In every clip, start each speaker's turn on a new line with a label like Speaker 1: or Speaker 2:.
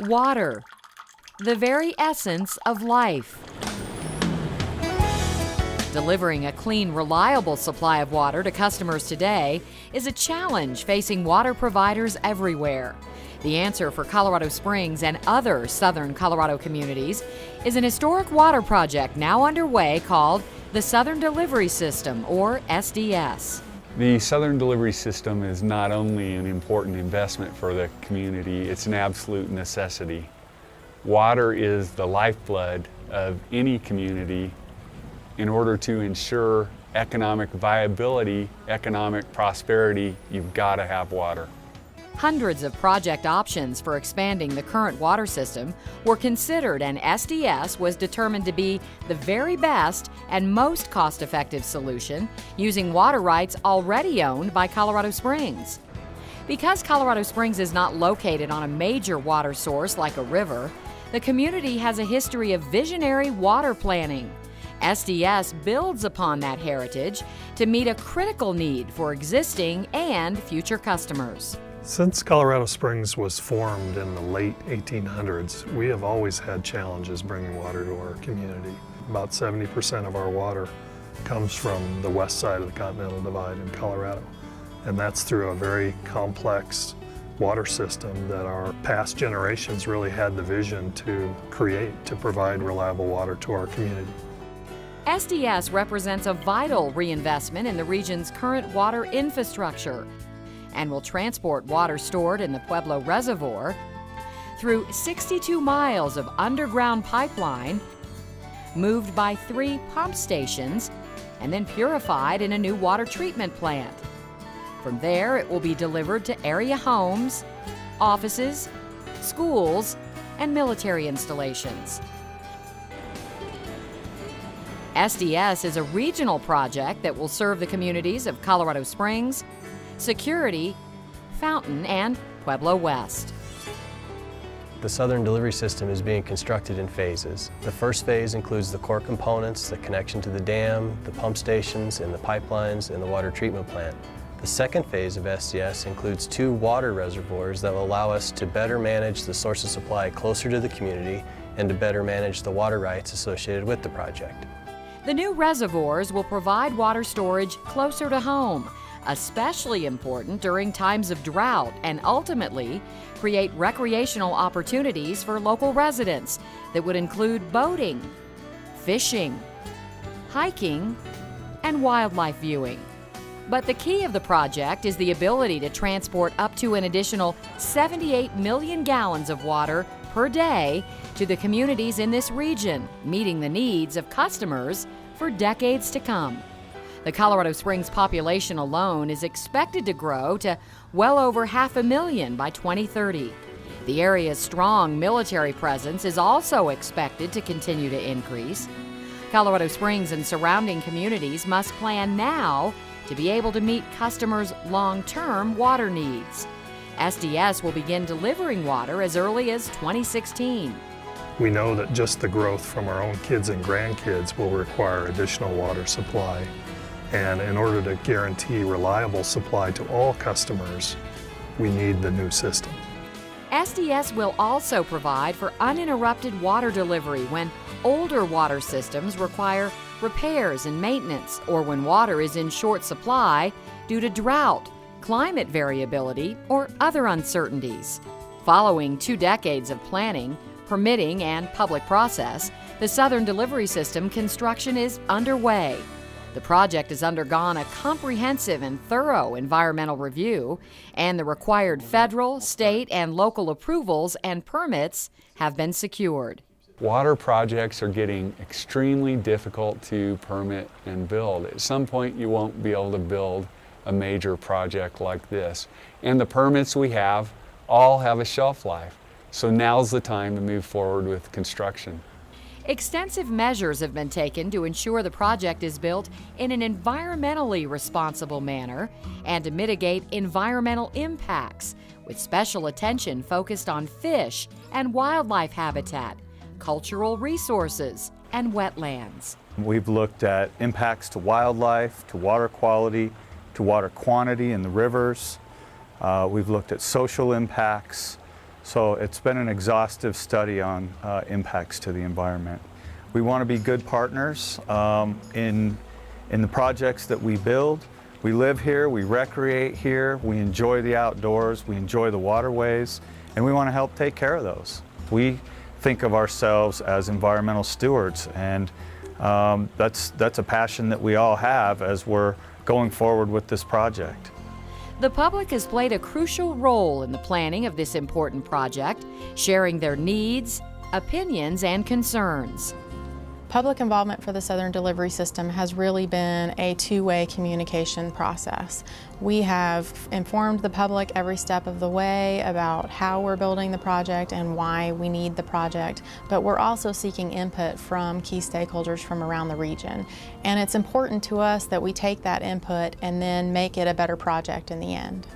Speaker 1: Water, the very essence of life. Delivering a clean, reliable supply of water to customers today is a challenge facing water providers everywhere. The answer for Colorado Springs and other southern Colorado communities is an historic water project now underway called the Southern Delivery System, or SDS.
Speaker 2: The Southern Delivery System is not only an important investment for the community, it's an absolute necessity. Water is the lifeblood of any community. In order to ensure economic viability, economic prosperity, you've got to have water.
Speaker 1: Hundreds of project options for expanding the current water system were considered, and SDS was determined to be the very best and most cost-effective solution using water rights already owned by Colorado Springs. Because Colorado Springs is not located on a major water source like a river, the community has a history of visionary water planning. SDS builds upon that heritage to meet a critical need for existing and future customers.
Speaker 3: Since Colorado Springs was formed in the late 1800s, we have always had challenges bringing water to our community. About 70% of our water comes from the west side of the Continental Divide in Colorado, and that's through a very complex water system that our past generations really had the vision to create to provide reliable water to our community.
Speaker 1: SDS represents a vital reinvestment in the region's current water infrastructure and will transport water stored in the Pueblo Reservoir through 62 miles of underground pipeline, moved by 3 pump stations, and then purified in a new water treatment plant. From there, it will be delivered to area homes, offices, schools, and military installations. SDS is a regional project that will serve the communities of Colorado Springs, Security, Fountain, and Pueblo West.
Speaker 4: The Southern Delivery System is being constructed in phases. The first phase includes the core components, the connection to the dam, the pump stations, and the pipelines, and the water treatment plant. The second phase of SDS includes 2 water reservoirs that will allow us to better manage the source of supply closer to the community and to better manage the water rights associated with the project.
Speaker 1: The new reservoirs will provide water storage closer to home, especially important during times of drought, and ultimately create recreational opportunities for local residents that would include boating, fishing, hiking, and wildlife viewing. But the key of the project is the ability to transport up to an additional 78 million gallons of water per day to the communities in this region, meeting the needs of customers for decades to come. The Colorado Springs population alone is expected to grow to well over 500,000 by 2030. The area's strong military presence is also expected to continue to increase. Colorado Springs and surrounding communities must plan now to be able to meet customers' long-term water needs. SDS will begin delivering water as early as 2016.
Speaker 3: We know that just the growth from our own kids and grandkids will require additional water supply. And in order to guarantee reliable supply to all customers, we need the new system.
Speaker 1: SDS will also provide for uninterrupted water delivery when older water systems require repairs and maintenance, or when water is in short supply due to drought, climate variability, or other uncertainties. Following 2 decades of planning, permitting, and public process, the Southern Delivery System construction is underway. The project has undergone a comprehensive and thorough environmental review, and the required federal, state, and local approvals and permits have been secured.
Speaker 2: Water projects are getting extremely difficult to permit and build. At some point, you won't be able to build a major project like this. And the permits we have all have a shelf life. So now's the time to move forward with construction.
Speaker 1: Extensive measures have been taken to ensure the project is built in an environmentally responsible manner and to mitigate environmental impacts, with special attention focused on fish and wildlife habitat, cultural resources, and wetlands.
Speaker 5: We've looked at impacts to wildlife, to water quality, to water quantity in the rivers. We've looked at social impacts, So it's been an exhaustive study on impacts to the environment. We want to be good partners in the projects that we build. We live here, we recreate here, we enjoy the outdoors, we enjoy the waterways, and we want to help take care of those. We think of ourselves as environmental stewards, and that's a passion that we all have as we're going forward with this project.
Speaker 1: The public has played a crucial role in the planning of this important project, sharing their needs, opinions, and concerns.
Speaker 6: Public involvement for the Southern Delivery System has really been a two-way communication process. We have informed the public every step of the way about how we're building the project and why we need the project, but we're also seeking input from key stakeholders from around the region. And it's important to us that we take that input and then make it a better project in the end.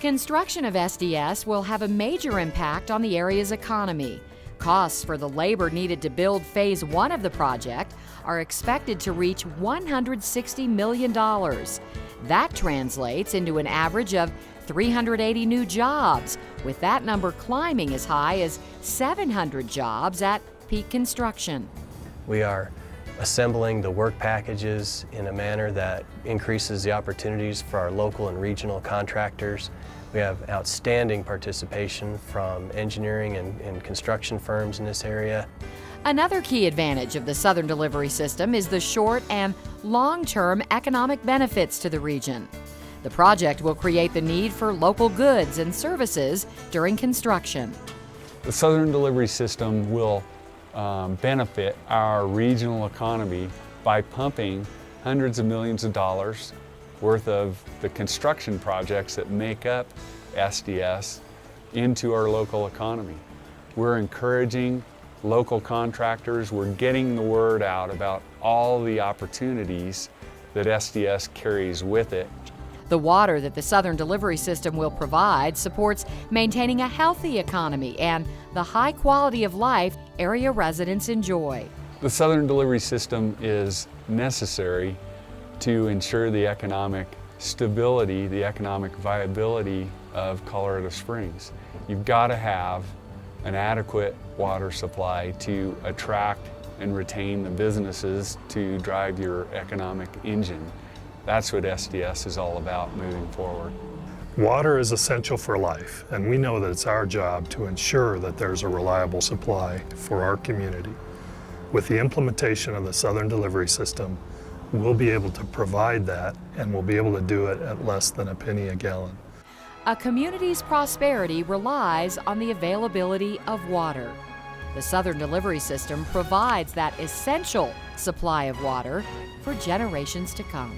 Speaker 1: Construction of SDS will have a major impact on the area's economy. Costs for the labor needed to build Phase 1 of the project are expected to reach $160 million. That translates into an average of 380 new jobs, with that number climbing as high as 700 jobs at peak construction.
Speaker 4: We are assembling the work packages in a manner that increases the opportunities for our local and regional contractors. We have outstanding participation from engineering and construction firms in this area.
Speaker 1: Another key advantage of the Southern Delivery System is the short and long-term economic benefits to the region. The project will create the need for local goods and services during construction.
Speaker 2: The Southern Delivery System will benefit our regional economy by pumping hundreds of millions of dollars worth of the construction projects that make up SDS into our local economy. We're encouraging local contractors, we're getting the word out about all the opportunities that SDS carries with it.
Speaker 1: The water that the Southern Delivery System will provide supports maintaining a healthy economy and the high quality of life area residents enjoy.
Speaker 2: The Southern Delivery System is necessary to ensure the economic stability, the economic viability of Colorado Springs. You've got to have an adequate water supply to attract and retain the businesses to drive your economic engine. That's what SDS is all about moving forward.
Speaker 3: Water is essential for life, and we know that it's our job to ensure that there's a reliable supply for our community. With the implementation of the Southern Delivery System, we'll be able to provide that, and we'll be able to do it at less than a penny a gallon.
Speaker 1: A community's prosperity relies on the availability of water. The Southern Delivery System provides that essential supply of water for generations to come.